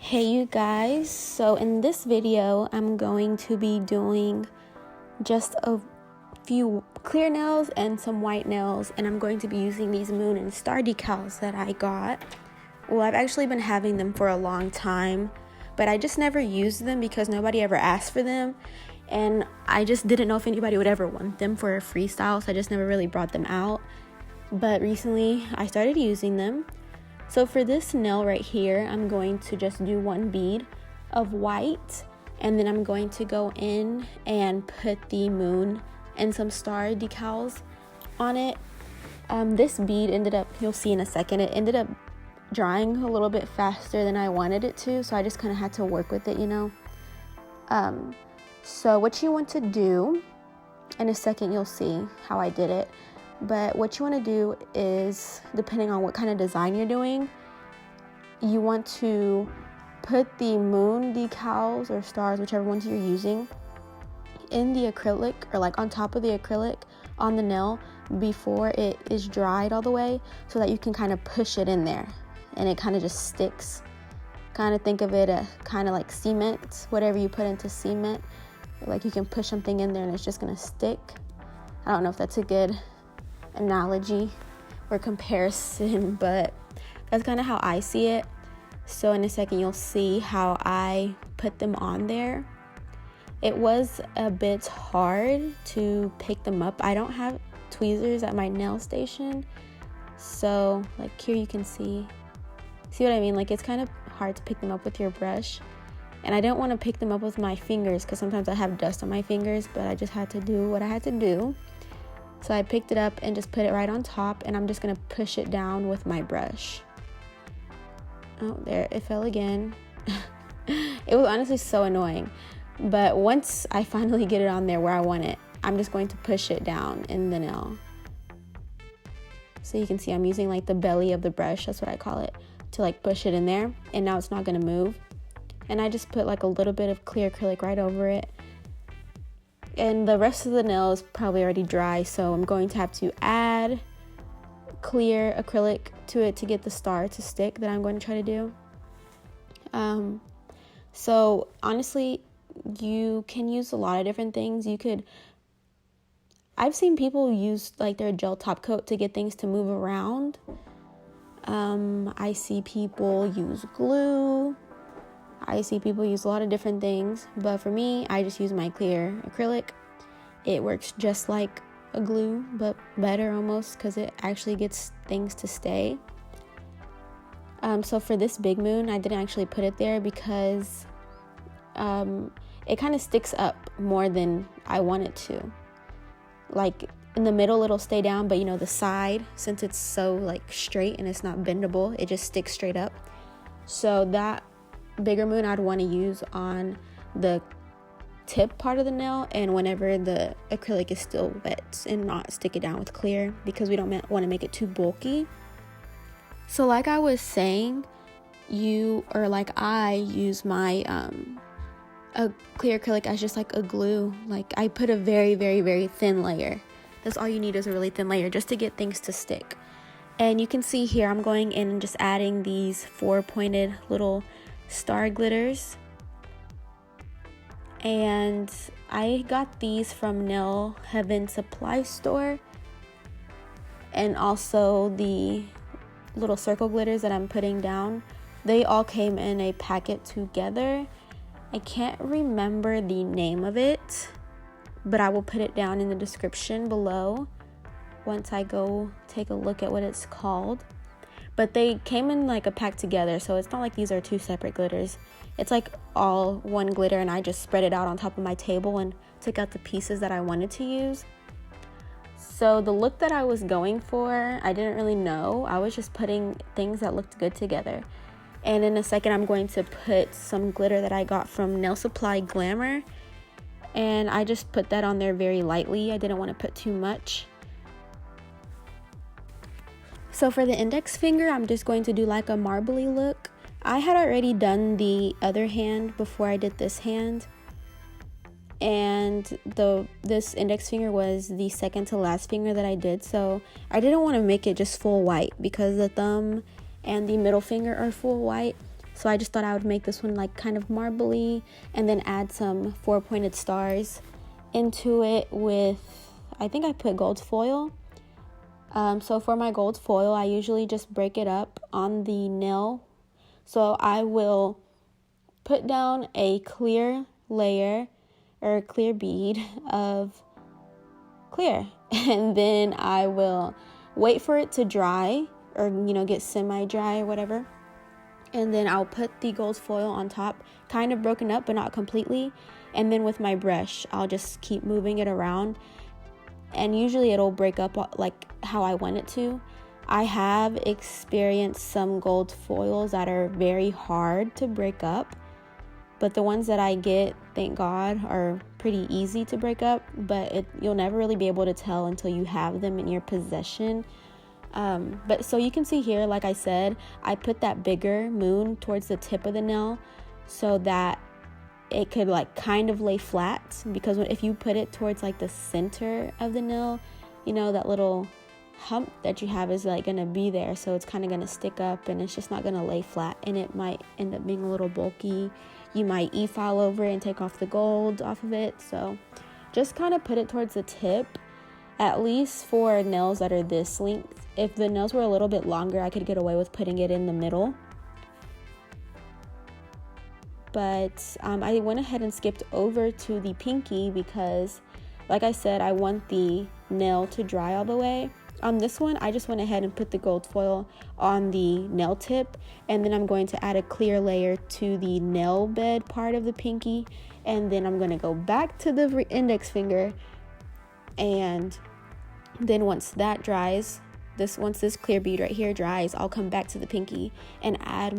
Hey you guys, so in this video I'm going to be doing just a few clear nails and some white nails, and I'm going to be using these moon and star decals that I got. Well, I've actually been having them for a long time, but I just never used them because nobody ever asked for them, and I just didn't know if anybody would ever want them for a freestyle, so I just never really brought them out. But recently I started using them. So for this nail right here, I'm going to just do one bead of white, and then I'm going to go in and put the moon and some star decals on it. This bead ended up, you'll see in a second, it ended up drying a little bit faster than I wanted it to, so I just kind of had to work with it, you know. So what you want to do, in a second you'll see how I did it. But what you want to do is, depending on what kind of design you're doing, you want to put the moon decals or stars, whichever ones you're using, in the acrylic, or like on top of the acrylic on the nail before it is dried all the way, so that you can kind of push it in there and it kind of just sticks. Kind of think of it kind of like cement, whatever you put into cement, like you can push something in there and it's just going to stick. I don't know if that's a good analogy or comparison, but that's kind of how I see it. So in a second you'll see how I put them on there. It was a bit hard to pick them up. I don't have tweezers at my nail station, so like here you can see what I mean, like it's kind of hard to pick them up with your brush, and I didn't want to pick them up with my fingers because sometimes I have dust on my fingers, but I just had to do what I had to do. So I picked it up and just put it right on top, and I'm just going to push it down with my brush. Oh, there, it fell again. It was honestly so annoying. But once I finally get it on there where I want it, I'm just going to push it down in the nail. So you can see I'm using like the belly of the brush, that's what I call it, to like push it in there, and now it's not going to move. And I just put like a little bit of clear acrylic right over it. And the rest of the nail is probably already dry, so I'm going to have to add clear acrylic to it to get the star to stick that I'm going to try to do. So honestly, you can use a lot of different things. I've seen people use like their gel top coat to get things to move around. I see people use glue. I see people use a lot of different things, but for me, I just use my clear acrylic. It works just like a glue, but better almost, because it actually gets things to stay. So for this big moon, I didn't actually put it there because it kind of sticks up more than I want it to. Like in the middle, it'll stay down, but you know, the side, since it's so like straight and it's not bendable, it just sticks straight up. So that bigger moon I'd want to use on the tip part of the nail, and whenever the acrylic is still wet, and not stick it down with clear because we don't want to make it too bulky. So like I was saying, I use my a clear acrylic as just like a glue. Like I put a very, very, very thin layer. That's all you need, is a really thin layer just to get things to stick. And you can see here I'm going in and just adding these 4 pointed little star glitters, and I got these from Nailheavensupply store, and also the little circle glitters that I'm putting down, they all came in a packet together. I can't remember the name of it, but I will put it down in the description below once I go take a look at what it's called. But they came in like a pack together, so it's not like these are two separate glitters. It's like all one glitter, and I just spread it out on top of my table and took out the pieces that I wanted to use. So the look that I was going for, I didn't really know. I was just putting things that looked good together. And in a second, I'm going to put some glitter that I got from NailSupplyGlamour, and I just put that on there very lightly. I didn't want to put too much. So for the index finger, I'm just going to do like a marbly look. I had already done the other hand before I did this hand, and this index finger was the second to last finger that I did, so I didn't want to make it just full white because the thumb and the middle finger are full white. So I just thought I would make this one like kind of marbly and then add some 4-pointed stars into it with, I think I put gold foil. So for my gold foil, I usually just break it up on the nail. So I will put down a clear layer or a clear bead of clear, and then I will wait for it to dry or, get semi-dry or whatever. And then I'll put the gold foil on top, kind of broken up, but not completely. And then with my brush, I'll just keep moving it around. And usually it'll break up like how I want it to. I have experienced some gold foils that are very hard to break up, but the ones that I get, thank God, are pretty easy to break up, but you'll never really be able to tell until you have them in your possession. But so you can see here, like I said, I put that bigger moon towards the tip of the nail so that it could like kind of lay flat, because if you put it towards like the center of the nail, that little hump that you have is like gonna be there, so it's kind of gonna stick up and it's just not gonna lay flat, and it might end up being a little bulky. You might e-file over and take off the gold off of it. So just kind of put it towards the tip, at least for nails that are this length. If the nails were a little bit longer, I could get away with putting it in the middle. But I went ahead and skipped over to the pinky because, like I said, I want the nail to dry all the way. On this one, I just went ahead and put the gold foil on the nail tip, and then I'm going to add a clear layer to the nail bed part of the pinky, and then I'm going to go back to the index finger, and then once that dries, once this clear bead right here dries, I'll come back to the pinky and add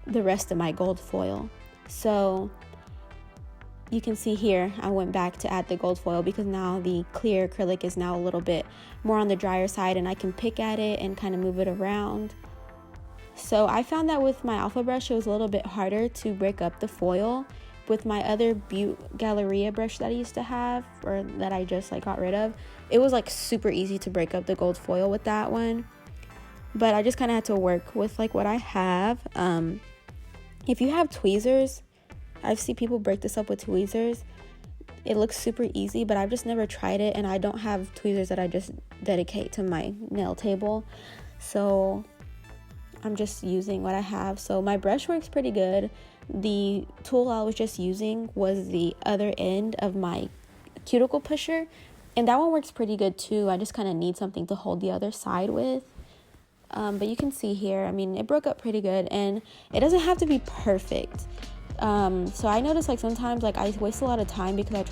the rest of my gold foil. So you can see here, I went back to add the gold foil because now the clear acrylic is now a little bit more on the drier side, and I can pick at it and kind of move it around. So I found that with my alpha brush, it was a little bit harder to break up the foil. With my other Butte Galleria brush that I used to have, or that I just like got rid of, it was like super easy to break up the gold foil with that one. But I just kind of had to work with like what I have. If you have tweezers, I've seen people break this up with tweezers. It looks super easy, but I've just never tried it, and I don't have tweezers that I just dedicate to my nail table. So I'm just using what I have. So my brush works pretty good. The tool I was just using was the other end of my cuticle pusher, and that one works pretty good too. I just kind of need something to hold the other side with. But you can see here, I mean, it broke up pretty good, and it doesn't have to be perfect. So I noticed like sometimes like I waste a lot of time because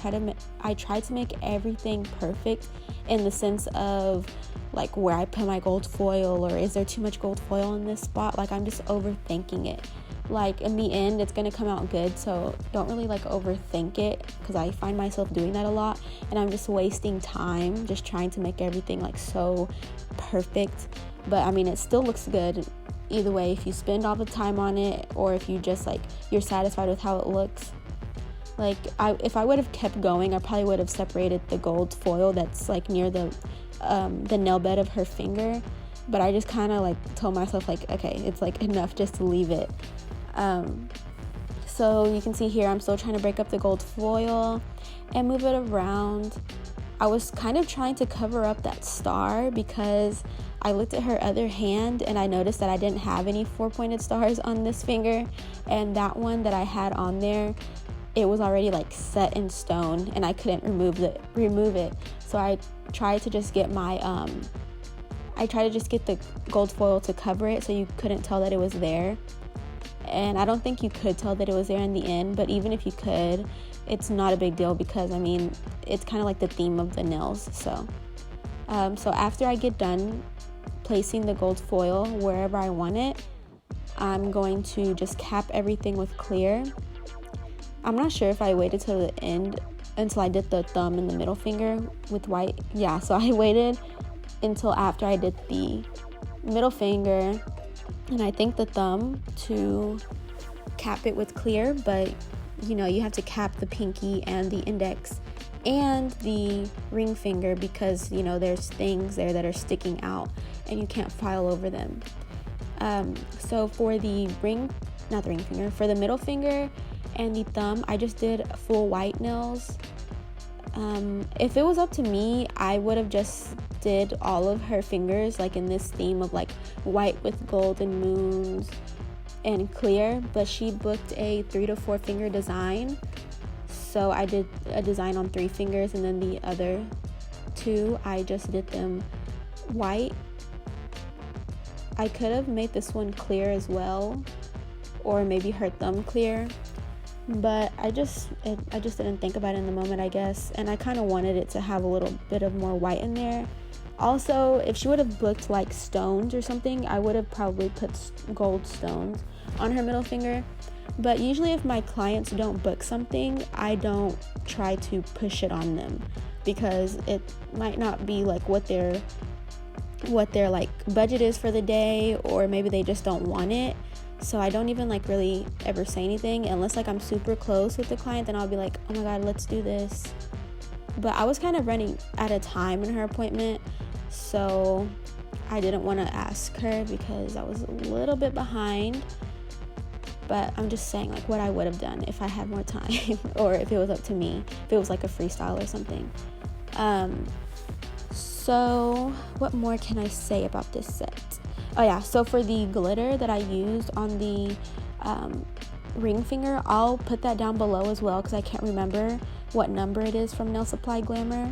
I try to make everything perfect in the sense of like where I put my gold foil, or is there too much gold foil in this spot? Like I'm just overthinking it. Like in the end, it's gonna come out good, so don't really like overthink it, because I find myself doing that a lot, and I'm just wasting time just trying to make everything like so perfect. But I mean, it still looks good either way, if you spend all the time on it or if you just like you're satisfied with how it looks. Like if I would have kept going, I probably would have separated the gold foil that's like near the nail bed of her finger, but I just kind of like told myself like, okay, it's like enough just to leave it. So you can see here, I'm still trying to break up the gold foil and move it around. I was kind of trying to cover up that star because I looked at her other hand and I noticed that I didn't have any 4-pointed stars on this finger, and that one that I had on there, it was already like set in stone and I couldn't remove it. So I tried to just get the gold foil to cover it so you couldn't tell that it was there. And I don't think you could tell that it was there in the end, but even if you could, it's not a big deal because I mean, it's kind of like the theme of the nails. So after I get done placing the gold foil wherever I want it, I'm going to just cap everything with clear. I'm not sure if I waited till the end until I did the thumb and the middle finger with white. Yeah, so I waited until after I did the middle finger and I think the thumb to cap it with clear, but you know, you have to cap the pinky and the index and the ring finger because, you know, there's things there that are sticking out and you can't file over them. So for the for the middle finger and the thumb, I just did full white nails. If it was up to me, I would have just did all of her fingers like in this theme of like white with golden moons and clear, but she booked a 3 to 4 finger design, so I did a design on 3 fingers, and then the other 2 I just did them white. I could have made this one clear as well, or maybe her thumb clear, but I just didn't think about it in the moment, I guess, and I kind of wanted it to have a little bit of more white in there. Also, if she would have booked like stones or something, I would have probably put gold stones on her middle finger. But usually if my clients don't book something, I don't try to push it on them, because it might not be like what their like budget is for the day, or maybe they just don't want it. So I don't even like really ever say anything unless like I'm super close with the client. Then I'll be like, oh my god, let's do this. But I was kind of running out of time in her appointment, so I didn't want to ask her because I was a little bit behind. But I'm just saying like what I would have done if I had more time or if it was up to me, if it was like a freestyle or something. So what more can I say about this set? Oh yeah, so for the glitter that I used on the ring finger, I'll put that down below as well because I can't remember what number it is from NailSupplyGlamour.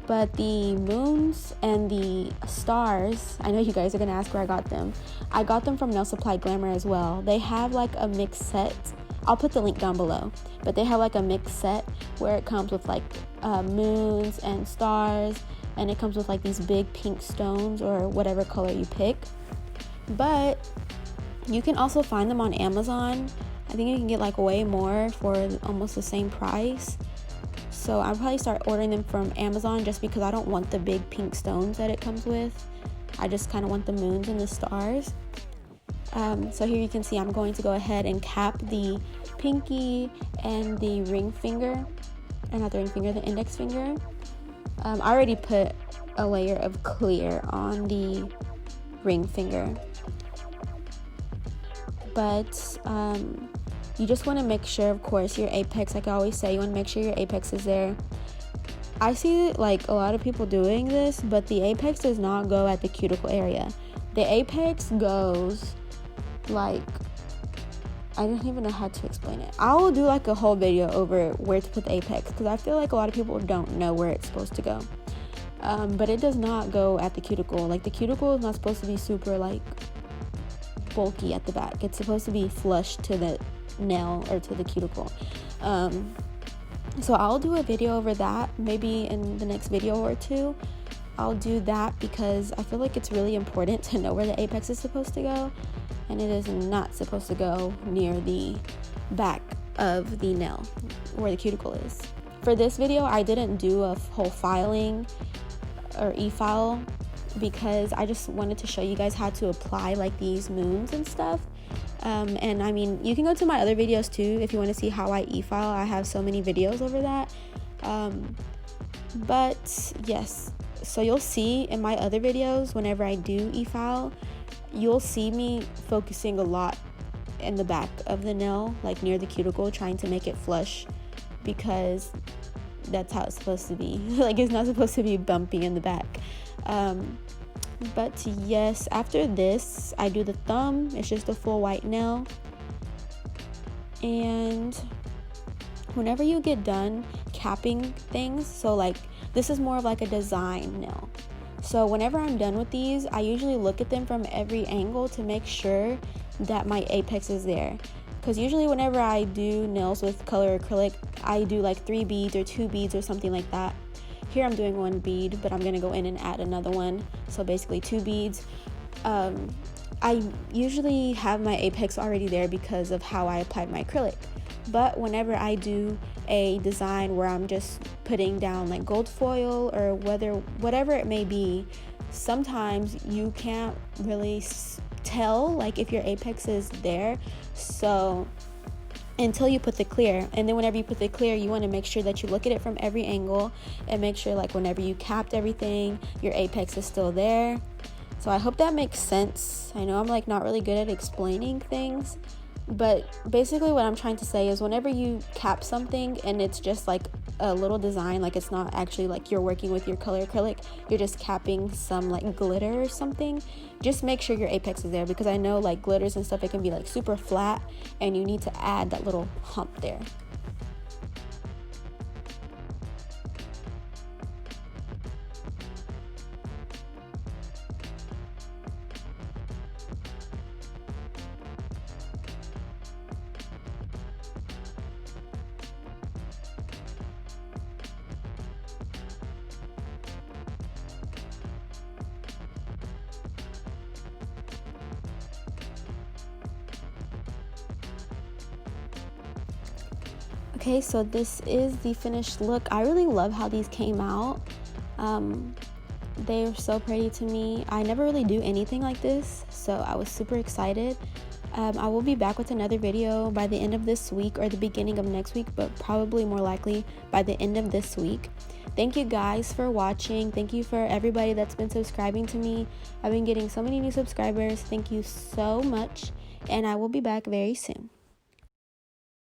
But the moons and the stars, I know you guys are gonna ask where I got them. I got them from NailSupplyGlamour as well. They have like a mixed set. I'll put the link down below. But they have like a mixed set where it comes with like moons and stars, and it comes with like these big pink stones or whatever color you pick. But you can also find them on Amazon. I think you can get like way more for almost the same price. So I'll probably start ordering them from Amazon just because I don't want the big pink stones that it comes with. I just kind of want the moons and the stars. So here you can see I'm going to go ahead and cap the pinky and the ring finger, or not the ring finger, the index finger. I already put a layer of clear on the ring finger, but you just want to make sure, of course, your apex, like I always say, you want to make sure your apex is there. I see like a lot of people doing this, but the apex does not go at the cuticle area. The apex goes like, I don't even know how to explain it. I will do like a whole video over where to put the apex because I feel like a lot of people don't know where it's supposed to go. But it does not go at the cuticle. Like the cuticle is not supposed to be super like bulky at the back. It's supposed to be flush to the nail or to the cuticle. So I'll do a video over that maybe in the next video or two. I'll do that because I feel like it's really important to know where the apex is supposed to go, and it is not supposed to go near the back of the nail where the cuticle is. For this video, I didn't do a whole filing or e-file because I just wanted to show you guys how to apply like these moons and stuff. And I mean, you can go to my other videos too if you want to see how I e-file. I have so many videos over that. But yes, so you'll see in my other videos, whenever I do e-file, you'll see me focusing a lot in the back of the nail, like near the cuticle, trying to make it flush because that's how it's supposed to be. Like it's not supposed to be bumpy in the back. But yes, after this, I do the thumb. It's just a full white nail. And whenever you get done capping things, so like this is more of like a design nail. So whenever I'm done with these, I usually look at them from every angle to make sure that my apex is there. Because usually whenever I do nails with color acrylic, I do like 3 beads or 2 beads or something like that. Here I'm doing 1 bead, but I'm going to go in and add another one. So basically 2 beads. I usually have my apex already there because of how I applied my acrylic. But whenever I do a design where I'm just putting down like gold foil or whatever it may be, sometimes you can't really tell like if your apex is there. So until you put the clear, and then whenever you put the clear, you want to make sure that you look at it from every angle and make sure like whenever you capped everything, your apex is still there. So I hope that makes sense. I know I'm like not really good at explaining things, but basically what I'm trying to say is whenever you cap something and it's just like a little design, like it's not actually like you're working with your color acrylic, you're just capping some like glitter or something, just make sure your apex is there, because I know like glitters and stuff, it can be like super flat and you need to add that little hump there. Okay, so this is the finished look. I really love how these came out. They're so pretty to me. I never really do anything like this, so I was super excited. I will be back with another video by the end of this week or the beginning of next week, but probably more likely by the end of this week. Thank you guys for watching. Thank you for everybody that's been subscribing to me. I've been getting so many new subscribers. Thank you so much, and I will be back very soon.